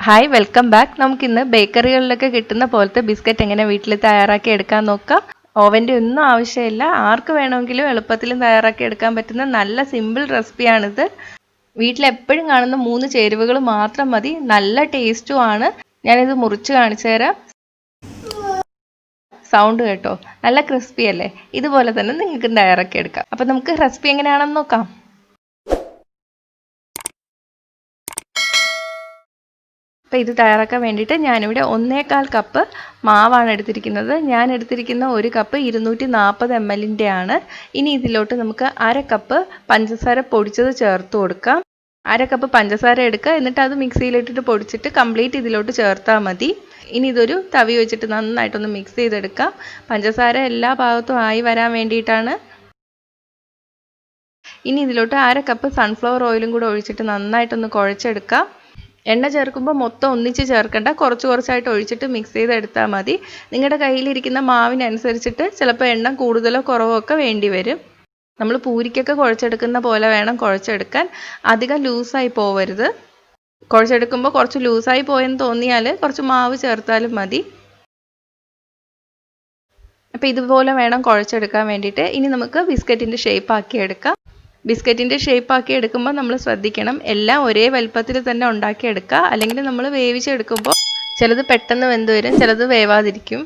Hi welcome back. നമുക്കിന്ന് ബേക്കറികളിലൊക്കെ കിട്ടുന്ന പോലത്തെ ബിസ്ക്കറ്റ് എങ്ങനെ വീട്ടിൽ തയ്യാറാക്കി എടുക്കാൻ നോക്കാം. ഓവൻ്റെ ഒന്നും ആവശ്യമില്ല, ആർക്ക് വേണമെങ്കിലും എളുപ്പത്തിലും തയ്യാറാക്കി എടുക്കാൻ പറ്റുന്ന നല്ല സിമ്പിൾ റെസിപ്പിയാണിത്. വീട്ടിൽ എപ്പോഴും കാണുന്ന 3 ചേരുവകൾ മാത്രം മതി, നല്ല ടേസ്റ്റും ആണ്. ഞാനിത് മുറിച്ച് കാണിച്ചു തരാം. സൗണ്ട് കേട്ടോ, നല്ല ക്രിസ്പി അല്ലേ? ഇതുപോലെ തന്നെ നിങ്ങൾക്ക് തയ്യാറാക്കി എടുക്കാം. അപ്പം നമുക്ക് റെസിപ്പി എങ്ങനെയാണെന്ന് നോക്കാം. അപ്പോൾ ഇത് തയ്യാറാക്കാൻ വേണ്ടിയിട്ട് ഞാനിവിടെ 1/4 കപ്പ് മാവാണ് എടുത്തിരിക്കുന്നത്. ഞാൻ എടുത്തിരിക്കുന്ന 1 കപ്പ് 240 ml ആണ്. ഇനി ഇതിലോട്ട് നമുക്ക് 1/2 കപ്പ് പഞ്ചസാര പൊടിച്ചത് ചേർത്ത് കൊടുക്കാം. 1/2 കപ്പ് പഞ്ചസാര എടുക്കുക, എന്നിട്ട് അത് മിക്സിയിലിട്ടിട്ട് പൊടിച്ചിട്ട് കംപ്ലീറ്റ് ഇതിലോട്ട് ചേർത്താൽ മതി. ഇനി ഇതൊരു തവി വെച്ചിട്ട് നന്നായിട്ടൊന്ന് മിക്സ് ചെയ്തെടുക്കാം. പഞ്ചസാര എല്ലാ ഭാഗത്തും ആയി വരാൻ വേണ്ടിയിട്ടാണ്. ഇനി ഇതിലോട്ട് 1/2 കപ്പ് സൺഫ്ലവർ ഓയിലും കൂടെ ഒഴിച്ചിട്ട് നന്നായിട്ടൊന്ന് കുഴച്ചെടുക്കാം. എണ്ണ ചേർക്കുമ്പോൾ മൊത്തം ഒന്നിച്ച് ചേർക്കണ്ട, കുറച്ചായിട്ട് ഒഴിച്ചിട്ട് മിക്സ് ചെയ്തെടുത്താൽ മതി. നിങ്ങളുടെ കയ്യിലിരിക്കുന്ന മാവിനനുസരിച്ചിട്ട് ചിലപ്പോൾ എണ്ണ കൂടുതലോ കുറവോ ഒക്കെ വേണ്ടി വരും. നമ്മൾ പൂരിക്കൊക്കെ കുഴച്ചെടുക്കുന്ന പോലെ വേണം കുഴച്ചെടുക്കാൻ, അധികം ലൂസായി പോവരുത്. കുഴച്ചെടുക്കുമ്പോൾ കുറച്ച് ലൂസായി പോയെന്ന് തോന്നിയാൽ കുറച്ച് മാവ് ചേർത്താലും മതി. അപ്പോൾ ഇതുപോലെ വേണം കുഴച്ചെടുക്കാൻ വേണ്ടിയിട്ട്. ഇനി നമുക്ക് ബിസ്ക്കറ്റിൻ്റെ ഷേപ്പ് ആക്കി എടുക്കാം. ബിസ്ക്കറ്റിൻ്റെ ഷേപ്പ് ആക്കി എടുക്കുമ്പോൾ നമ്മൾ ശ്രദ്ധിക്കണം, എല്ലാം ഒരേ വലുപ്പത്തിൽ തന്നെ ഉണ്ടാക്കിയെടുക്കുക. അല്ലെങ്കിൽ നമ്മൾ വേവിച്ചെടുക്കുമ്പോൾ ചിലത് പെട്ടെന്ന് വെന്ത് വരും, ചിലത് വേവാതിരിക്കും.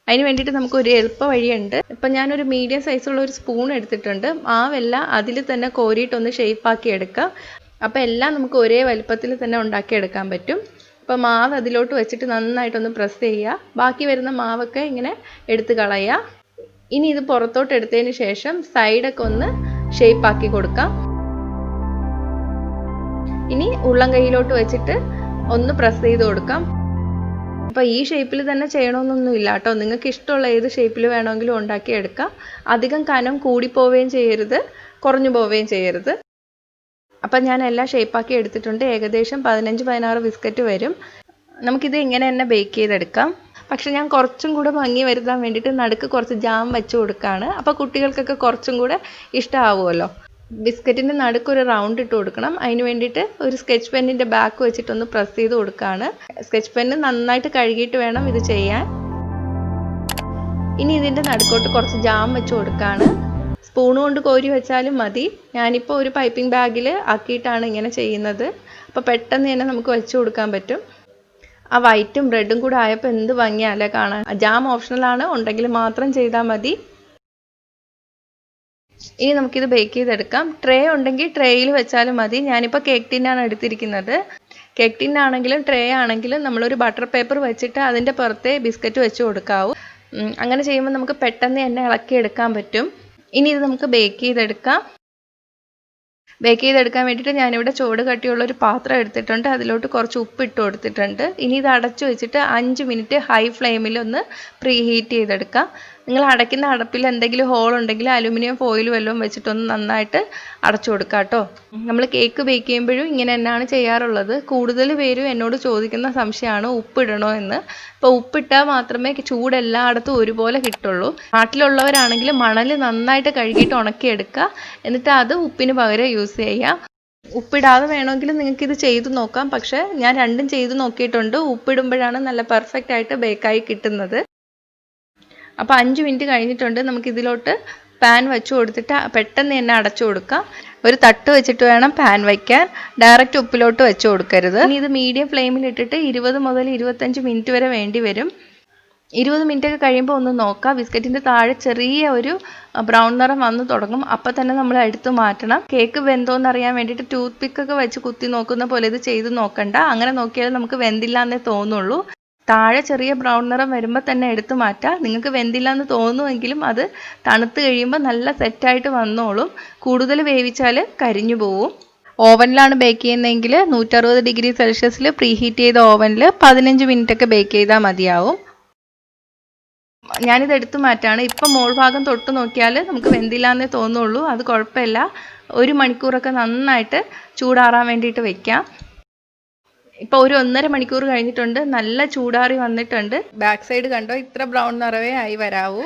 അതിന് വേണ്ടിയിട്ട് നമുക്ക് ഒരു എളുപ്പ വഴിയുണ്ട്. ഇപ്പം ഞാനൊരു മീഡിയം സൈസുള്ള ഒരു സ്പൂൺ എടുത്തിട്ടുണ്ട്. മാവെല്ലാം അതിൽ തന്നെ കോരിയിട്ടൊന്ന് ഷേപ്പ് ആക്കി എടുക്കുക. അപ്പോൾ എല്ലാം നമുക്ക് ഒരേ വലുപ്പത്തിൽ തന്നെ ഉണ്ടാക്കിയെടുക്കാൻ പറ്റും. അപ്പോൾ മാവ് അതിലോട്ട് വെച്ചിട്ട് നന്നായിട്ടൊന്ന് പ്രസ് ചെയ്യുക. ബാക്കി വരുന്ന മാവൊക്കെ ഇങ്ങനെ എടുത്ത് കളയുക. ഇനി ഇത് പുറത്തോട്ട് എടുത്തതിന് ശേഷം സൈഡൊക്കെ ഒന്ന് ഷേപ്പ് ആക്കി കൊടുക്കാം. ഇനി ഉള്ളം കൈയിലോട്ട് വെച്ചിട്ട് ഒന്ന് പ്രസ് ചെയ്ത് കൊടുക്കാം. അപ്പോൾ ഈ ഷേപ്പിൽ തന്നെ ചെയ്യണമെന്നൊന്നും ഇല്ല കേട്ടോ, നിങ്ങൾക്ക് ഇഷ്ടമുള്ള ഏത് ഷേപ്പിൽ വേണമെങ്കിലും ഉണ്ടാക്കി എടുക്കാം. അധികം കനം കൂടിപ്പോവുകയും ചെയ്യരുത്, കുറഞ്ഞു പോവുകയും ചെയ്യരുത്. അപ്പം ഞാൻ എല്ലാം ഷേപ്പാക്കി എടുത്തിട്ടുണ്ട്. ഏകദേശം 15-16 ബിസ്ക്കറ്റ് വരും. നമുക്കിത് ഇങ്ങനെ തന്നെ ബേക്ക് ചെയ്തെടുക്കാം. പക്ഷെ ഞാൻ കുറച്ചും കൂടെ ഭംഗി വരുത്താൻ വേണ്ടിയിട്ട് നടുക്ക് കുറച്ച് ജാം വെച്ച് കൊടുക്കുകയാണ്. അപ്പോൾ കുട്ടികൾക്കൊക്കെ കുറച്ചും കൂടെ ഇഷ്ടമാവുമല്ലോ. ബിസ്ക്കറ്റിൻ്റെ നടുക്കൊരു റൗണ്ട് ഇട്ട് കൊടുക്കണം. അതിന് വേണ്ടിയിട്ട് ഒരു സ്കെച്ച് പെന്നിൻ്റെ ബാക്ക് വെച്ചിട്ടൊന്ന് പ്രസ് ചെയ്ത് കൊടുക്കുകയാണ്. സ്കെച്ച് പെന്ന് നന്നായിട്ട് കഴുകിയിട്ട് വേണം ഇത് ചെയ്യാൻ. ഇനി ഇതിൻ്റെ നടുക്കോട്ട് കുറച്ച് ജാം വെച്ച് കൊടുക്കുകയാണ്. സ്പൂൺ കൊണ്ട് കോരി വെച്ചാലും മതി. ഞാനിപ്പോൾ ഒരു പൈപ്പിംഗ് ബാഗിൽ ആക്കിയിട്ടാണ് ഇങ്ങനെ ചെയ്യുന്നത്. അപ്പോൾ പെട്ടെന്ന് തന്നെ നമുക്ക് വെച്ച് കൊടുക്കാൻ പറ്റും. ആ വൈറ്റും ബ്രെഡും കൂടെ ആയപ്പോൾ എന്ത് ഭംഗിയല്ലേ കാണാൻ. ജാം ഓപ്ഷണലാണ്, ഉണ്ടെങ്കിൽ മാത്രം ചെയ്താൽ മതി. ഇനി നമുക്കിത് ബേക്ക് ചെയ്തെടുക്കാം. ട്രേ ഉണ്ടെങ്കിൽ ട്രേയിൽ വെച്ചാലും മതി. ഞാനിപ്പോൾ കേക്ക് ടിന്നാണ് എടുത്തിരിക്കുന്നത്. കേക്ക് ടിന്നാണെങ്കിലും ട്രേ ആണെങ്കിലും നമ്മളൊരു ബട്ടർ പേപ്പർ വെച്ചിട്ട് അതിൻ്റെ പുറത്തെ ബിസ്ക്കറ്റ് വെച്ച് കൊടുക്കാവൂ. അങ്ങനെ ചെയ്യുമ്പോൾ നമുക്ക് പെട്ടെന്ന് തന്നെ ഇളക്കിയെടുക്കാൻ പറ്റും. ഇനി ഇത് നമുക്ക് ബേക്ക് ചെയ്തെടുക്കാം. ബേക്ക് ചെയ്തെടുക്കാൻ വേണ്ടിയിട്ട് ഞാനിവിടെ ചൂട് കട്ടിയുള്ള ഒരു പാത്രം എടുത്തിട്ടുണ്ട്. അതിലോട്ട് കുറച്ച് ഉപ്പ് ഇട്ട് കൊടുത്തിട്ടുണ്ട്. ഇനി ഇത് അടച്ചു വെച്ചിട്ട് 5 മിനിറ്റ് ഹൈ ഫ്ലെയിമിൽ ഒന്ന് പ്രീ ഹീറ്റ് ചെയ്തെടുക്കാം. നിങ്ങൾ അടയ്ക്കുന്ന അടപ്പിൽ എന്തെങ്കിലും ഹോൾ ഉണ്ടെങ്കിൽ അലുമിനിയം ഫോയിൽ വല്ലതും വെച്ചിട്ടൊന്ന് നന്നായിട്ട് അടച്ചു കൊടുക്കുക കേട്ടോ. നമ്മൾ കേക്ക് ബേക്ക് ചെയ്യുമ്പോഴും ഇങ്ങനെ തന്നെയാണ് ചെയ്യാറുള്ളത്. കൂടുതൽ പേരും എന്നോട് ചോദിക്കുന്ന സംശയമാണ് ഉപ്പിടണോ എന്ന്. അപ്പോൾ ഉപ്പിട്ടാൽ മാത്രമേ ചൂട് എല്ലായിടത്തും ഒരുപോലെ കിട്ടുള്ളൂ. നാട്ടിലുള്ളവരാണെങ്കിൽ മണൽ നന്നായിട്ട് കഴുകിയിട്ട് ഉണക്കിയെടുക്കുക, എന്നിട്ട് അത് ഉപ്പിന് പകരം യൂസ് ചെയ്യാം. ഉപ്പിടാതെ വേണമെങ്കിൽ നിങ്ങൾക്ക് ഇത് ചെയ്ത് നോക്കാം. പക്ഷേ ഞാൻ രണ്ടും ചെയ്ത് നോക്കിയിട്ടുണ്ട്. ഉപ്പിടുമ്പോഴാണ് നല്ല പെർഫെക്റ്റ് ആയിട്ട് ബേക്കായി കിട്ടുന്നത്. അപ്പോൾ 5 മിനിറ്റ് കഴിഞ്ഞിട്ടുണ്ട്. നമുക്കിതിലോട്ട് പാൻ വെച്ച് കൊടുത്തിട്ട് പെട്ടെന്ന് തന്നെ അടച്ചു കൊടുക്കാം. ഒരു തട്ട് വെച്ചിട്ട് വേണം പാൻ വയ്ക്കാൻ, ഡയറക്റ്റ് ഉപ്പിലോട്ട് വെച്ച് കൊടുക്കരുത്. ഇനി ഇത് മീഡിയം ഫ്ലെയിമിൽ ഇട്ടിട്ട് 20 മുതൽ 25 മിനിറ്റ് വരെ വേണ്ടി വരും. 20 മിനിറ്റ് ഒക്കെ കഴിയുമ്പോൾ ഒന്ന് നോക്കാം. ബിസ്ക്കറ്റിൻ്റെ താഴെ ചെറിയ ഒരു ബ്രൗൺ നിറം വന്ന് തുടങ്ങും. അപ്പോൾ തന്നെ നമ്മൾ എടുത്ത് മാറ്റണം. കേക്ക് വെന്തോന്ന് അറിയാൻ വേണ്ടിയിട്ട് ടൂത്ത് പിക്കൊക്കെ വെച്ച് കുത്തി നോക്കുന്ന പോലെ ഇത് ചെയ്ത് നോക്കണ്ട. അങ്ങനെ നോക്കിയാൽ നമുക്ക് വെന്തില്ല എന്നേ തോന്നുള്ളൂ. താഴെ ചെറിയ ബ്രൗൺ നിറം വരുമ്പോൾ തന്നെ എടുത്ത് മാറ്റാം. നിങ്ങൾക്ക് വെന്തില്ല എന്ന് തോന്നുമെങ്കിലും അത് തണുത്ത് കഴിയുമ്പോൾ നല്ല സെറ്റായിട്ട് വന്നോളും. കൂടുതൽ വേവിച്ചാൽ കരിഞ്ഞു പോവും. ഓവനിലാണ് ബേക്ക് ചെയ്യുന്നതെങ്കിൽ 160 ഡിഗ്രി സെൽഷ്യസിൽ പ്രീ ഹീറ്റ് ചെയ്ത ഓവനിൽ 15 മിനിറ്റ് ഒക്കെ ബേക്ക് ചെയ്താൽ മതിയാവും. ഞാനിത് എടുത്ത് മാറ്റാണ്. ഇപ്പം മോൾ ഭാഗം തൊട്ട് നോക്കിയാൽ നമുക്ക് വെന്തില്ല എന്നേ തോന്നുള്ളൂ. അത് കുഴപ്പമില്ല. 1 മണിക്കൂറൊക്കെ നന്നായിട്ട് ചൂടാറാൻ വേണ്ടിയിട്ട് വെക്കാം. ഇപ്പോൾ ഒരു 1.5 മണിക്കൂർ കഴിഞ്ഞിട്ടുണ്ട്. നല്ല ചൂടാറി വന്നിട്ടുണ്ട്. ബാക്ക് സൈഡ് കണ്ടോ, ഇത്ര ബ്രൗൺ നിറവേ ആയി വരാവൂ.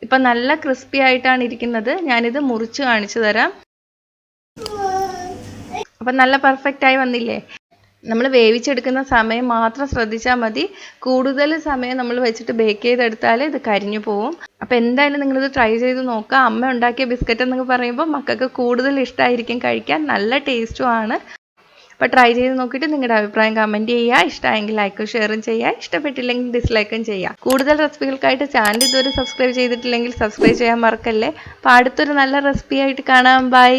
ഇപ്പം നല്ല ക്രിസ്പി ആയിട്ടാണ് ഇരിക്കുന്നത്. ഞാനിത് മുറിച്ച് കാണിച്ചു തരാം. അപ്പം നല്ല പെർഫെക്റ്റ് ആയി വന്നില്ലേ? നമ്മൾ വേവിച്ചെടുക്കുന്ന സമയം മാത്രം ശ്രദ്ധിച്ചാൽ മതി. കൂടുതൽ സമയം നമ്മൾ വെച്ചിട്ട് ബേക്ക് ചെയ്തെടുത്താൽ ഇത് കരിഞ്ഞു പോവും. അപ്പോൾ എന്തായാലും നിങ്ങളിത് ട്രൈ ചെയ്ത് നോക്കുക. അമ്മ ഉണ്ടാക്കിയ ബിസ്ക്കറ്റ് എന്നൊക്കെ പറയുമ്പോൾ മക്കൾക്ക് കൂടുതൽ ഇഷ്ടമായിരിക്കും കഴിക്കാൻ. നല്ല ടേസ്റ്റും ആണ്. അപ്പോൾ ട്രൈ ചെയ്ത് നോക്കിയിട്ട് നിങ്ങളുടെ അഭിപ്രായം കമൻറ്റ് ചെയ്യുക. ഇഷ്ടമായെങ്കിൽ ലൈക്കും ഷെയറും ചെയ്യുക. ഇഷ്ടപ്പെട്ടില്ലെങ്കിൽ ഡിസ്ലൈക്കും ചെയ്യുക. കൂടുതൽ റെസിപ്പികൾക്കായിട്ട് ചാനൽ ഇതുവരെ സബ്സ്ക്രൈബ് ചെയ്തിട്ടില്ലെങ്കിൽ സബ്സ്ക്രൈബ് ചെയ്യാൻ മറക്കല്ലേ. അപ്പോൾ അടുത്തൊരു നല്ല റെസിപ്പി ആയിട്ട് കാണാം. ബൈ.